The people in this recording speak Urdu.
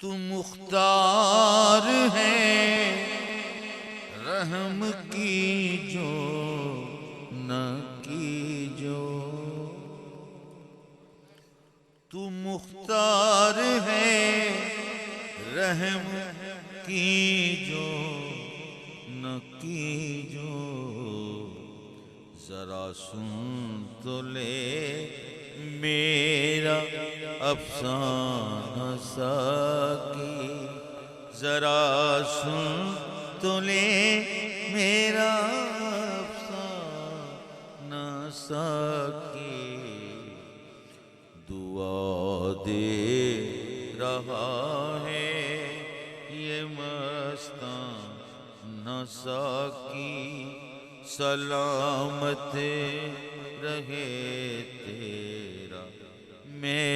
تو مختار ہے رحم کی جو نہ کی جو، تو مختار ہے رحم کی جو نہ کی جو، ذرا سن تو لے میرا افسانہ ساکی، ذرا سن تو لے میرا افسانہ ساکی، دعا دے رہا ہے یہ مستانہ ساکی، سلامت رہے تیرا میں